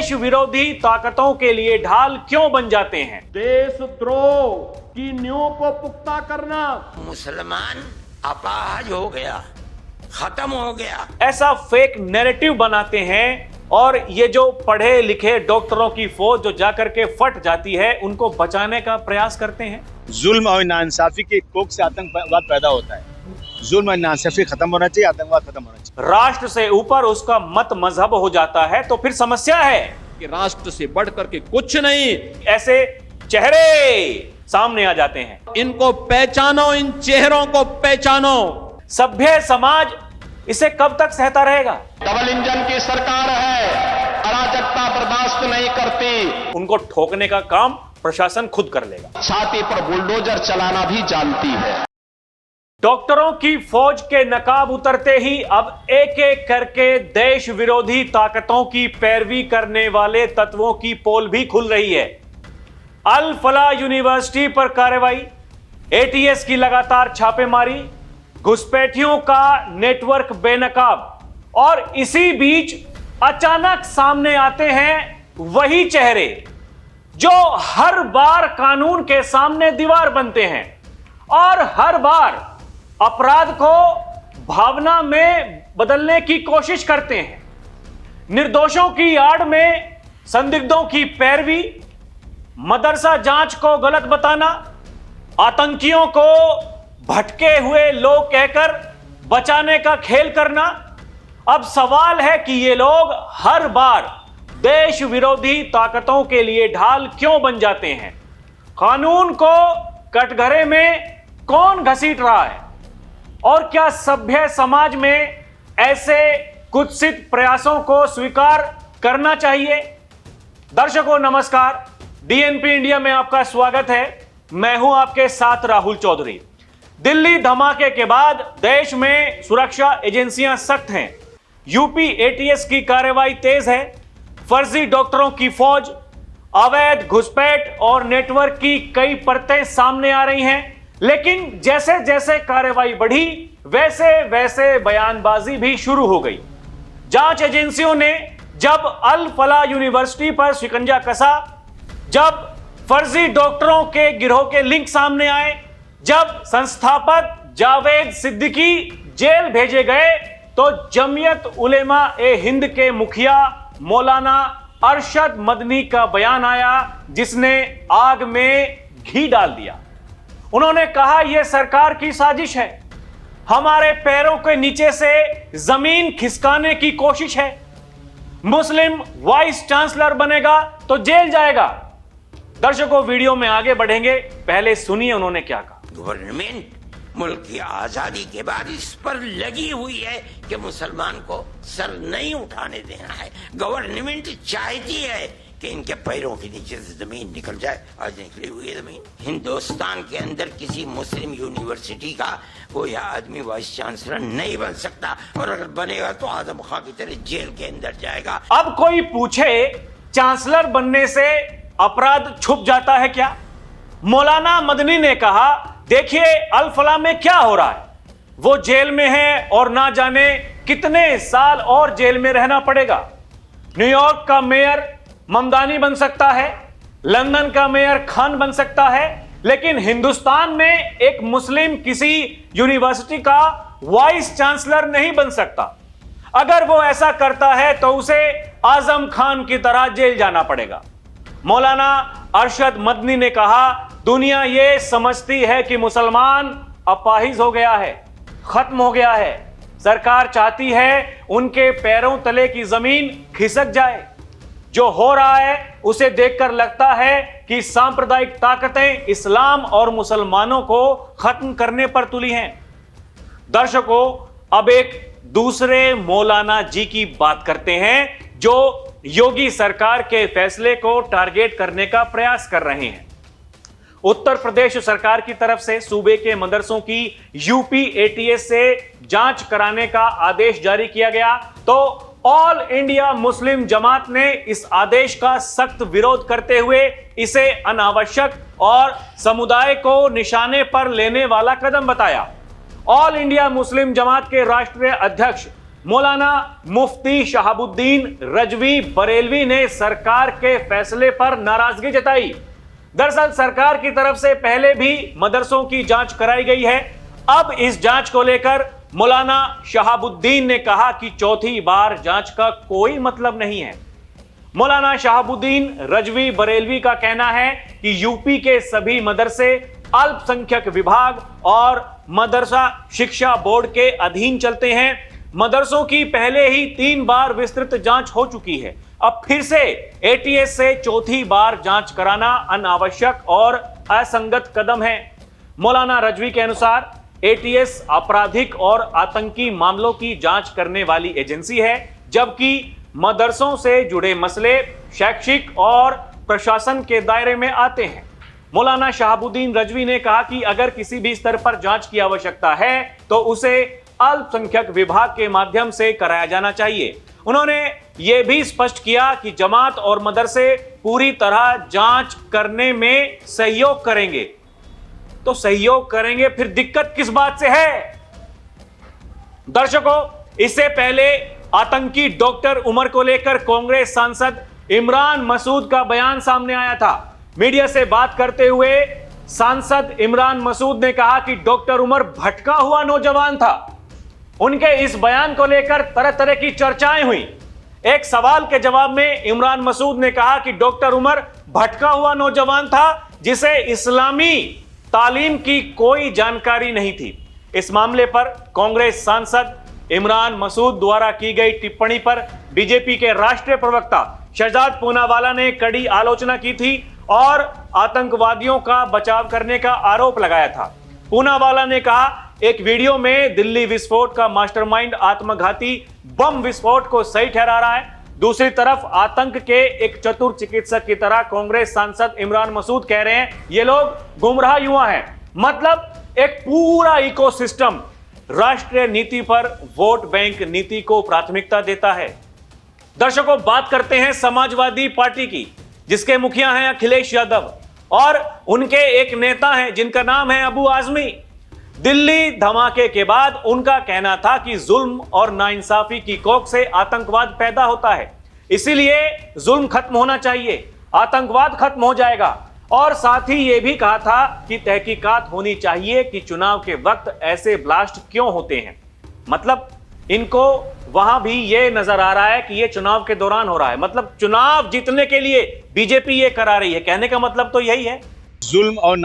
देश विरोधी ताकतों के लिए ढाल क्यों बन जाते हैं? देशद्रोह की नींव को पुख्ता करना। मुसलमान अपाहज हो गया, खत्म हो गया, ऐसा फेक नैरेटिव बनाते हैं और ये जो पढ़े लिखे डॉक्टरों की फौज जो जाकर के फट जाती है उनको बचाने का प्रयास करते हैं। जुल्म और नाइंसाफी के कोख से आतंकवाद पैदा होता है। जुल्म और नाइंसाफी खत्म होना चाहिए, आतंकवाद खत्म होना चाहिए। राष्ट्र से ऊपर उसका मत मजहब हो जाता है तो फिर समस्या है कि राष्ट्र से बढ़ करके कुछ नहीं। ऐसे चेहरे सामने आ जाते हैं। इनको पहचानो, इन चेहरों को पहचानो। सभ्य समाज इसे कब तक सहता रहेगा? डबल इंजन की सरकार है, अराजकता बर्दाश्त नहीं करती। उनको ठोकने का काम प्रशासन खुद कर लेगा। छाती पर बुलडोजर चलाना भी जानती है। डॉक्टरों की फौज के नकाब उतरते ही अब एक एक करके देश विरोधी ताकतों की पैरवी करने वाले तत्वों की पोल भी खुल रही है। अल फलाह यूनिवर्सिटी पर कार्रवाई, एटीएस की लगातार छापेमारी, घुसपैठियों का नेटवर्क बेनकाब और इसी बीच अचानक सामने आते हैं वही चेहरे जो हर बार कानून के सामने दीवार बनते हैं और हर बार अपराध को भावना में बदलने की कोशिश करते हैं। निर्दोषों की आड़ में संदिग्धों की पैरवी, मदरसा जांच को गलत बताना, आतंकियों को भटके हुए लोग कहकर बचाने का खेल करना। अब सवाल है कि ये लोग हर बार देश विरोधी ताकतों के लिए ढाल क्यों बन जाते हैं? कानून को कटघरे में कौन घसीट रहा है? और क्या सभ्य समाज में ऐसे कुत्सित प्रयासों को स्वीकार करना चाहिए? दर्शकों नमस्कार, डीएनपी इंडिया में आपका स्वागत है। मैं हूं आपके साथ राहुल चौधरी। दिल्ली धमाके के बाद देश में सुरक्षा एजेंसियां सख्त हैं। यूपी एटीएस की कार्रवाई तेज है। फर्जी डॉक्टरों की फौज, अवैध घुसपैठ और नेटवर्क की कई परतें सामने आ रही हैं। लेकिन जैसे जैसे कार्रवाई बढ़ी वैसे वैसे बयानबाजी भी शुरू हो गई। जांच एजेंसियों ने जब अल फलाह यूनिवर्सिटी पर शिकंजा कसा, जब फर्जी डॉक्टरों के गिरोह के लिंक सामने आए, जब संस्थापक जावेद सिद्दीकी जेल भेजे गए, तो जमीयत उलेमा ए हिंद के मुखिया मौलाना अरशद मदनी का बयान आया जिसने आग में घी डाल दिया। उन्होंने कहा यह सरकार की साजिश है, हमारे पैरों के नीचे से जमीन खिसकाने की कोशिश है। मुस्लिम वाइस चांसलर बनेगा तो जेल जाएगा। दर्शकों वीडियो में आगे बढ़ेंगे, पहले सुनिए उन्होंने क्या कहा। गवर्नमेंट मुल्क की आजादी के बाद इस पर लगी हुई है कि मुसलमान को सर नहीं उठाने देना है। गवर्नमेंट चाहती है कि इनके पैरों के नीचे से जमीन निकल जाए। आज निकली हुई है जमीन। हिंदुस्तान के अंदर किसी मुस्लिम यूनिवर्सिटी का कोई आदमी वाइस चांसलर नहीं बन सकता, और अगर बनेगा तो आजम खां की तरह जेल के अंदर जाएगा। अब कोई पूछे चांसलर बनने से अपराध छुप जाता है क्या? मौलाना मदनी ने कहा देखिए अल फलाह में क्या हो रहा है, वो जेल में है और ना जाने कितने साल और जेल में रहना पड़ेगा। न्यूयॉर्क का मेयर ममदानी बन सकता है, लंदन का मेयर खान बन सकता है, लेकिन हिंदुस्तान में एक मुस्लिम किसी यूनिवर्सिटी का वाइस चांसलर नहीं बन सकता। अगर वो ऐसा करता है तो उसे आजम खान की तरह जेल जाना पड़ेगा। मौलाना अरशद मदनी ने कहा दुनिया ये समझती है कि मुसलमान अपाहिज हो गया है, खत्म हो गया है। सरकार चाहती है उनके पैरों तले की जमीन खिसक जाए। जो हो रहा है उसे देखकर लगता है कि सांप्रदायिक ताकतें इस्लाम और मुसलमानों को खत्म करने पर तुली हैं। दर्शकों अब एक दूसरे मौलाना जी की बात करते हैं जो योगी सरकार के फैसले को टारगेट करने का प्रयास कर रहे हैं। उत्तर प्रदेश सरकार की तरफ से सूबे के मदरसों की यूपी एटीएस से जांच कराने का आदेश जारी किया गया, तो ऑल इंडिया मुस्लिम जमात ने इस आदेश का सख्त विरोध करते हुए इसे अनावश्यक और समुदाय को निशाने पर लेने वाला कदम बताया। ऑल इंडिया मुस्लिम जमात के राष्ट्रीय अध्यक्ष मौलाना मुफ्ती शहाबुद्दीन रजवी बरेलवी ने सरकार के फैसले पर नाराजगी जताई। दरअसल सरकार की तरफ से पहले भी मदरसों की जांच कराई गई है। अब इस जांच को लेकर मौलाना शहाबुद्दीन ने कहा कि चौथी बार जांच का कोई मतलब नहीं है। मौलाना शहाबुद्दीन रजवी बरेलवी का कहना है कि यूपी के सभी मदरसे अल्पसंख्यक विभाग और मदरसा शिक्षा बोर्ड के अधीन चलते हैं। मदरसों की पहले ही 3 बार विस्तृत जांच हो चुकी है। अब फिर से एटीएस से चौथी बार जांच कराना अनावश्यक और असंगत कदम है। मौलाना रजवी के अनुसार एटीएस आपराधिक और आतंकी मामलों की जांच करने वाली एजेंसी है, जबकि मदरसों से जुड़े मसले शैक्षिक और प्रशासन के दायरे में आते हैं। मौलाना शहाबुद्दीन रजवी ने कहा कि अगर किसी भी स्तर पर जांच की आवश्यकता है तो उसे अल्पसंख्यक विभाग के माध्यम से कराया जाना चाहिए। उन्होंने यह भी स्पष्ट किया कि जमात और मदरसे पूरी तरह जांच करने में सहयोग करेंगे। तो सहयोग करेंगे, फिर दिक्कत किस बात से है? दर्शकों, इससे पहले आतंकी डॉक्टर उमर को लेकर कांग्रेस सांसद इमरान मसूद का बयान सामने आया था। मीडिया से बात करते हुए सांसद इमरान मसूद ने कहा कि डॉक्टर उमर भटका हुआ नौजवान था। उनके इस बयान को लेकर तरह तरह की चर्चाएं हुई। एक सवाल के जवाब में इमरान मसूद ने कहा कि डॉक्टर उमर भटका हुआ नौजवान था जिसे इस्लामी तालीम की कोई जानकारी नहीं थी। इस मामले पर कांग्रेस सांसद इमरान मसूद द्वारा की गई टिप्पणी पर बीजेपी के राष्ट्रीय प्रवक्ता शहजाद पूनावाला ने कड़ी आलोचना की थी और आतंकवादियों का बचाव करने का आरोप लगाया था। पूनावाला ने कहा, एक वीडियो में दिल्ली विस्फोट का मास्टरमाइंड आत्मघाती बम विस्फोट को सही ठहरा रहा है। दूसरी तरफ आतंक के एक चतुर चिकित्सक की तरह कांग्रेस सांसद इमरान मसूद कह रहे हैं ये लोग गुमराह युवा हैं। मतलब एक पूरा इकोसिस्टम राष्ट्रीय नीति पर वोट बैंक नीति को प्राथमिकता देता है। दर्शकों, बात करते हैं समाजवादी पार्टी की, जिसके मुखिया हैं अखिलेश यादव और उनके एक नेता हैं जिनका नाम है अबू आजमी। दिल्ली धमाके के बाद उनका कहना था कि जुल्म और नाइंसाफी की कोख से आतंकवाद पैदा होता है, इसीलिए जुल्म खत्म होना चाहिए, आतंकवाद खत्म हो जाएगा। और साथ ही यह भी कहा था कि तहकीकात होनी चाहिए कि चुनाव के वक्त ऐसे ब्लास्ट क्यों होते हैं। मतलब इनको वहां भी यह नजर आ रहा है कि यह चुनाव के दौरान हो रहा है। मतलब चुनाव जीतने के लिए बीजेपी ये करा रही है। कहने का मतलब तो यही है। जुल्म और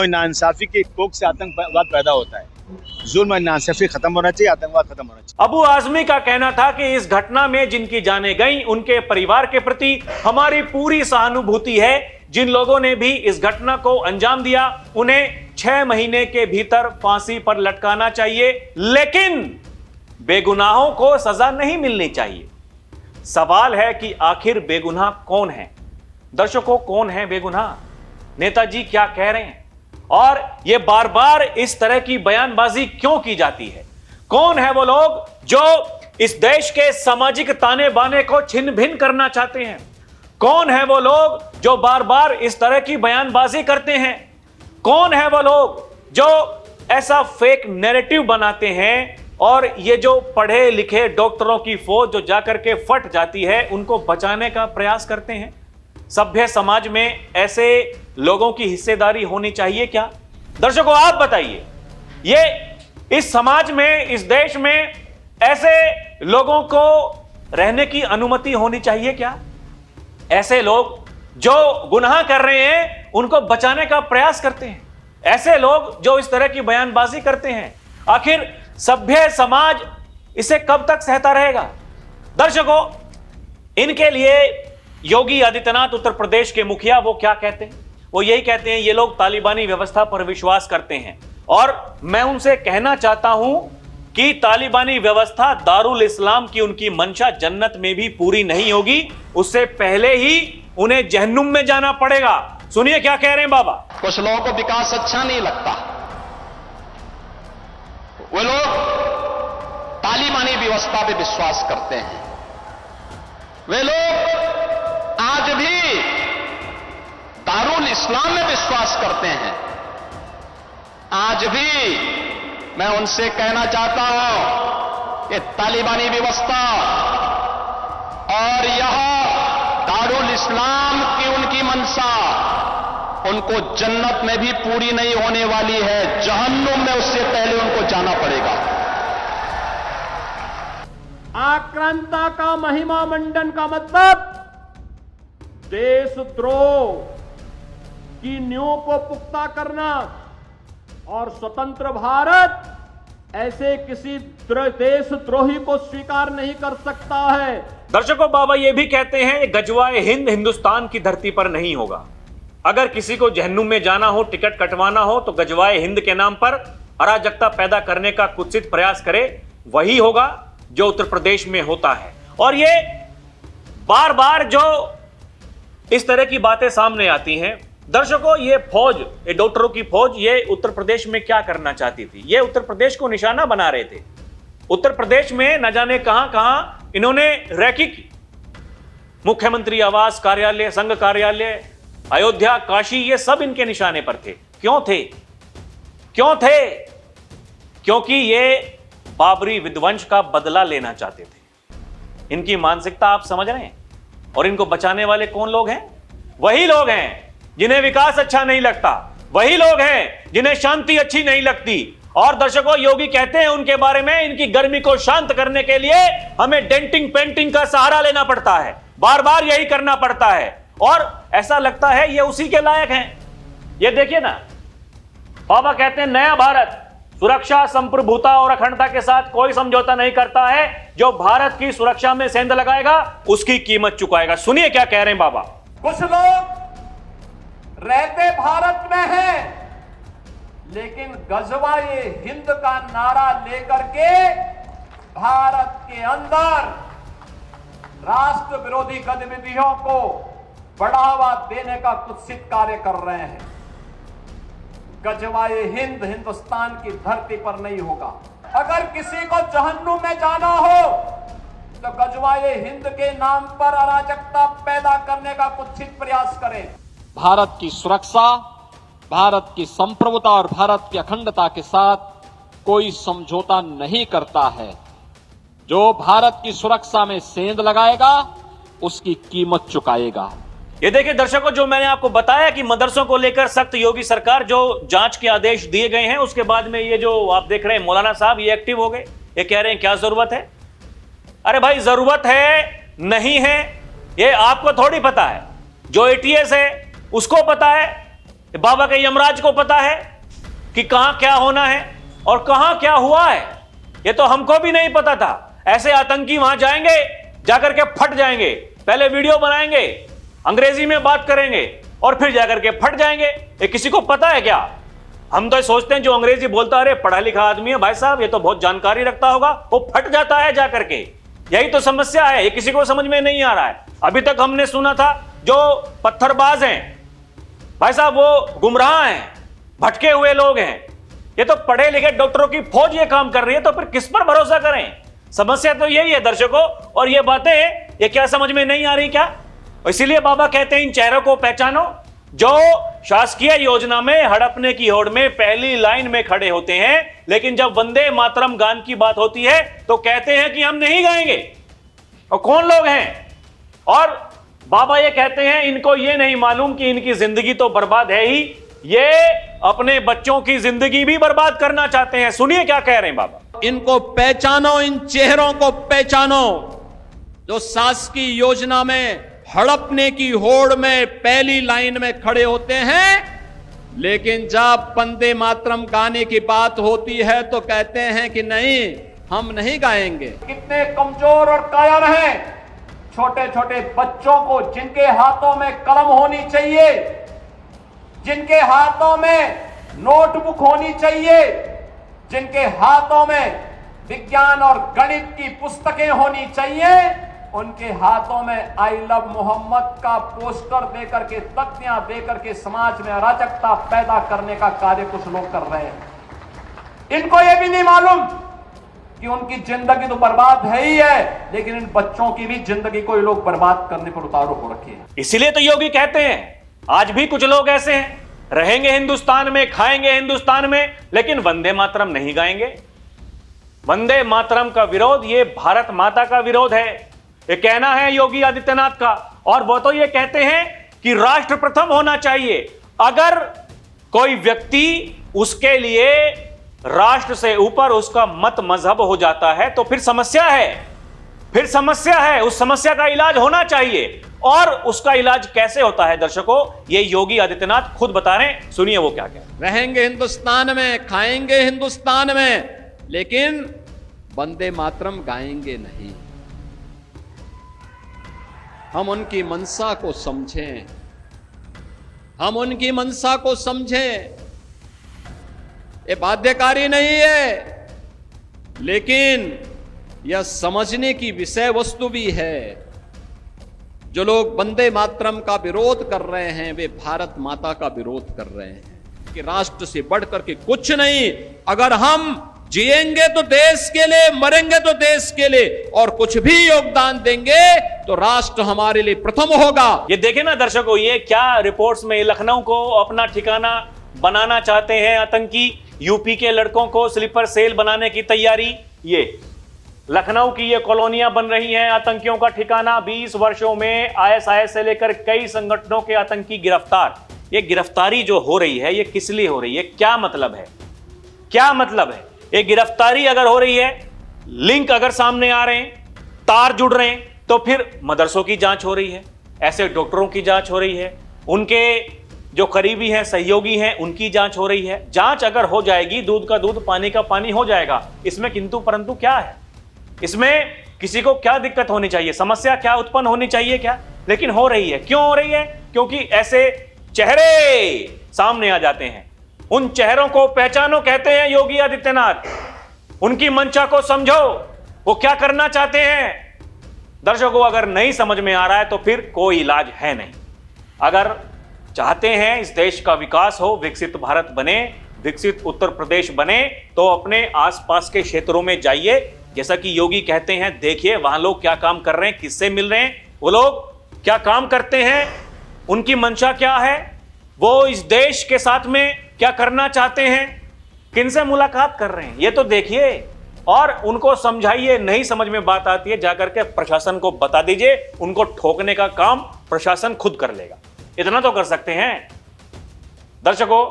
नाइंसाफी के कोख से आतंकवाद पैदा होता है। जुल्म और नाइंसाफी खत्म होना चाहिए, आतंकवाद खत्म होना चाहिए। अबू आजमी का कहना था कि इस घटना में जिनकी जानें गई उनके परिवार के प्रति हमारी पूरी सहानुभूति है। जिन लोगों ने भी इस घटना को अंजाम दिया उन्हें 6 महीने के भीतर फांसी पर लटकाना चाहिए, लेकिन बेगुनाहों को सजा नहीं मिलनी चाहिए। सवाल है कि आखिर बेगुनाह कौन है? दर्शकों, कौन है बेगुनाह? नेताजी क्या कह रहे हैं और यह बार बार इस तरह की बयानबाजी क्यों की जाती है? कौन है वो लोग जो इस देश के सामाजिक ताने बाने को छिन्न भिन्न करना चाहते हैं? कौन है वो लोग जो बार बार इस तरह की बयानबाजी करते हैं? कौन है वो लोग जो ऐसा फेक नैरेटिव बनाते हैं और ये जो पढ़े लिखे डॉक्टरों की फौज जो जाकर के फट जाती है उनको बचाने का प्रयास करते हैं? सभ्य समाज में ऐसे लोगों की हिस्सेदारी होनी चाहिए क्या? दर्शकों, आप बताइए, ये इस समाज में, इस देश में ऐसे लोगों को रहने की अनुमति होनी चाहिए क्या? ऐसे लोग जो गुनाह कर रहे हैं उनको बचाने का प्रयास करते हैं, ऐसे लोग जो इस तरह की बयानबाजी करते हैं, आखिर सभ्य समाज इसे कब तक सहता रहेगा? दर्शकों, इनके लिए योगी आदित्यनाथ उत्तर प्रदेश के मुखिया वो क्या कहते हैं? वो यही कहते हैं ये लोग तालिबानी व्यवस्था पर विश्वास करते हैं और मैं उनसे कहना चाहता हूं कि तालिबानी व्यवस्था दारुल इस्लाम की उनकी मंशा जन्नत में भी पूरी नहीं होगी, उससे पहले ही उन्हें जहन्नुम में जाना पड़ेगा। सुनिए क्या कह रहे हैं बाबा। कुछ लोगों को विकास अच्छा नहीं लगता, वे लोग तालिबानी व्यवस्था पे विश्वास करते हैं। वे लोग आज भी दारुल इस्लाम में विश्वास करते हैं। आज भी मैं उनसे कहना चाहता हूं कि तालिबानी व्यवस्था और यह दारुल इस्लाम की उनकी मंशा उनको जन्नत में भी पूरी नहीं होने वाली है, जहन्नुम में उससे पहले उनको जाना पड़ेगा। आक्रांता का महिमा मंडन का मतलब देशद्रोह की नींव को पुख्ता करना, और स्वतंत्र भारत ऐसे किसी देशद्रोही को स्वीकार नहीं कर सकता है। दर्शकों, बाबा ये भी कहते हैं गजवाए हिंद हिंदुस्तान की धरती पर नहीं होगा। अगर किसी को जहन्नुम में जाना हो, टिकट कटवाना हो, तो गजवाए हिंद के नाम पर अराजकता पैदा करने का कुत्सित प्रयास करे, वही होगा जो उत्तर प्रदेश में होता है। और ये बार बार जो इस तरह की बातें सामने आती हैं, दर्शकों, ये फौज, ये डॉक्टरों की फौज, ये उत्तर प्रदेश में क्या करना चाहती थी? ये उत्तर प्रदेश को निशाना बना रहे थे। उत्तर प्रदेश में न जाने कहां कहां इन्होंने रैकी की। मुख्यमंत्री आवास कार्यालय, संघ कार्यालय, अयोध्या, काशी, ये सब इनके निशाने पर थे। क्यों थे? क्यों थे? क्योंकि ये बाबरी विध्वंस का बदला लेना चाहते थे। इनकी मानसिकता आप समझ रहे हैं? और इनको बचाने वाले कौन लोग हैं? वही लोग हैं जिन्हें विकास अच्छा नहीं लगता, वही लोग हैं जिन्हें शांति अच्छी नहीं लगती। और दर्शकों, योगी कहते हैं उनके बारे में, इनकी गर्मी को शांत करने के लिए हमें डेंटिंग पेंटिंग का सहारा लेना पड़ता है, बार बार यही करना पड़ता है, और ऐसा लगता है ये उसी के लायक हैं। ये देखिए ना, बाबा कहते हैं नया भारत सुरक्षा, संप्रभुता और अखंडता के साथ कोई समझौता नहीं करता है। जो भारत की सुरक्षा में सेंध लगाएगा उसकी कीमत चुकाएगा। सुनिए क्या कह रहे हैं बाबा। कुछ लोग रहते भारत में हैं, लेकिन गजवाए हिंद का नारा लेकर के भारत के अंदर राष्ट्र विरोधी गतिविधियों को बढ़ावा देने का कुत्सित कार्य कर रहे हैं। गजवाए हिंद हिंदुस्तान की धरती पर नहीं होगा। अगर किसी को जहन्नुम में जाना हो तो गजवाए हिंद के नाम पर अराजकता पैदा करने का कुत्सित प्रयास करें। भारत की सुरक्षा, भारत की संप्रभुता और भारत की अखंडता के साथ कोई समझौता नहीं करता है। जो भारत की सुरक्षा में सेंध लगाएगा उसकी कीमत चुकाएगा। ये देखिए दर्शकों, जो मैंने आपको बताया कि मदरसों को लेकर सख्त योगी सरकार, जो जांच के आदेश दिए गए हैं, उसके बाद में ये जो आप देख रहे हैं मौलाना साहब, ये एक्टिव हो गए। ये कह रहे हैं क्या जरूरत है? अरे भाई, जरूरत है नहीं है ये आपको थोड़ी पता है। जो एटीएस है उसको पता है, बाबा के यमराज को पता है कि कहां क्या होना है और कहां क्या हुआ है। ये तो हमको भी नहीं पता था। ऐसे आतंकी वहां जाएंगे, जाकर के फट जाएंगे, पहले वीडियो बनाएंगे, अंग्रेजी में बात करेंगे और फिर जाकर के फट जाएंगे। ये किसी को पता है क्या? हम तो सोचते हैं जो अंग्रेजी बोलता है, अरे पढ़ा लिखा आदमी है भाई साहब, ये तो बहुत जानकारी रखता होगा, वो फट जाता है जाकर के। यही तो समस्या है, ये किसी को समझ में नहीं आ रहा है। अभी तक हमने सुना था जो पत्थरबाज हैं भाई साहब, वो गुमराह हैं, भटके हुए लोग हैं। ये तो पढ़े लिखे डॉक्टरों की फौज ये काम कर रही है, तो फिर किस पर भरोसा करें? समस्या तो यही है दर्शकों। और ये बातें ये क्या समझ में नहीं आ रही क्या? इसीलिए बाबा कहते हैं इन चेहरों को पहचानो जो शासकीय योजना में हड़पने की होड़ में पहली लाइन में खड़े होते हैं, लेकिन जब वंदे मातरम गान की बात होती है तो कहते हैं कि हम नहीं गाएंगे। और कौन लोग हैं? और बाबा ये कहते हैं इनको ये नहीं मालूम कि इनकी जिंदगी तो बर्बाद है ही, ये अपने बच्चों की जिंदगी भी बर्बाद करना चाहते हैं। सुनिए क्या कह रहे हैं बाबा। इनको पहचानो, इन चेहरों को पहचानो जो शासकीय योजना में हड़पने की होड़ में पहली लाइन में खड़े होते हैं, लेकिन जब वंदे मातरम गाने की बात होती है तो कहते हैं कि नहीं, हम नहीं गाएंगे। कितने कमजोर और कायर हैं छोटे छोटे बच्चों को, जिनके हाथों में कलम होनी चाहिए, जिनके हाथों में नोटबुक होनी चाहिए, जिनके हाथों में विज्ञान और गणित की पुस्तकें होनी चाहिए, उनके हाथों में आई लव मोहम्मद का पोस्टर देकर के, तख्तियां देकर के समाज में अराजकता पैदा करने का कार्य कुछ लोग कर रहे हैं। इनको यह भी नहीं मालूम कि उनकी जिंदगी तो बर्बाद है ही है, लेकिन इन बच्चों की भी जिंदगी को ये लोग बर्बाद करने पर उतारू हो रखे हैं। इसीलिए तो योगी कहते हैं आज भी कुछ लोग ऐसे हैं, रहेंगे हिंदुस्तान में, खाएंगे हिंदुस्तान में, लेकिन वंदे मातरम नहीं गाएंगे। वंदे मातरम का विरोध ये भारत माता का विरोध है, ये कहना है योगी आदित्यनाथ का। और वो तो ये कहते हैं कि राष्ट्र प्रथम होना चाहिए। अगर कोई व्यक्ति उसके लिए राष्ट्र से ऊपर उसका मत मजहब हो जाता है तो फिर समस्या है, उस समस्या का इलाज होना चाहिए। और उसका इलाज कैसे होता है दर्शकों, ये योगी आदित्यनाथ खुद बता रहे हैं, सुनिए वो क्या कहते हैं। रहेंगे हिंदुस्तान में, खाएंगे हिंदुस्तान में, लेकिन वंदे मातरम गाएंगे नहीं। हम उनकी मंशा को समझें, हम उनकी मंशा को समझें। ये बाध्यकारी नहीं है, लेकिन यह समझने की विषय वस्तु भी है। जो लोग वंदे मातरम का विरोध कर रहे हैं वे भारत माता का विरोध कर रहे हैं कि राष्ट्र से बढ़कर के कुछ नहीं। अगर हम जिएंगे तो देश के लिए, मरेंगे तो देश के लिए, और कुछ भी योगदान देंगे तो राष्ट्र हमारे लिए प्रथम होगा। ये देखें ना दर्शकों, ये क्या रिपोर्ट्स में लखनऊ को अपना ठिकाना बनाना चाहते हैं आतंकी, यूपी के लड़कों को स्लीपर सेल बनाने की तैयारी। ये लखनऊ की ये कॉलोनियां बन रही हैं आतंकियों का ठिकाना। 20 वर्षों में आईएसआईएस से लेकर कई संगठनों के आतंकी गिरफ्तार। ये गिरफ्तारी जो हो रही है ये किस लिए हो रही है, क्या मतलब है, क्या मतलब है? ये गिरफ्तारी अगर हो रही है, लिंक अगर सामने आ रहे हैं, तार जुड़ रहे हैं, तो फिर मदरसों की जांच हो रही है, ऐसे डॉक्टरों की जांच हो रही है, उनके जो करीबी हैं, सहयोगी हैं, उनकी जांच हो रही है। जांच अगर हो जाएगी, दूध का दूध पानी का पानी हो जाएगा। इसमें किंतु परंतु क्या है? इसमें किसी को क्या दिक्कत होनी चाहिए, समस्या क्या उत्पन्न होनी चाहिए क्या? लेकिन हो रही है। क्यों हो रही है? क्योंकि ऐसे चेहरे सामने आ जाते हैं। उन चेहरों को पहचानो कहते हैं योगी आदित्यनाथ। उनकी मंशा को समझो, वो क्या करना चाहते हैं। दर्शकों, अगर नहीं समझ में आ रहा है तो फिर कोई इलाज है नहीं। अगर चाहते हैं इस देश का विकास हो, विकसित भारत बने, विकसित उत्तर प्रदेश बने, तो अपने आसपास के क्षेत्रों में जाइए। जैसा कि योगी कहते हैं, देखिए वहां लोग क्या काम कर रहे हैं, किससे मिल रहे हैं, वो लोग क्या काम करते हैं, उनकी मंशा क्या है, वो इस देश के साथ में क्या करना चाहते हैं, किनसे मुलाकात कर रहे हैं, ये तो देखिए और उनको समझाइए। नहीं समझ में बात आती है, जाकर के प्रशासन को बता दीजिए, उनको ठोकने का काम प्रशासन खुद कर लेगा। इतना तो कर सकते हैं। दर्शकों,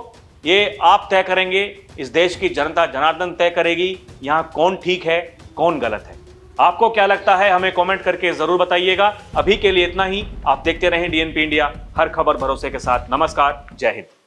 ये आप तय करेंगे, इस देश की जनता जनार्दन तय करेगी यहां कौन ठीक है, कौन गलत है। आपको क्या लगता है हमें कमेंट करके जरूर बताइएगा। अभी के लिए इतना ही। आप देखते रहें डीएनपी इंडिया, हर खबर भरोसे के साथ। नमस्कार, जय हिंद।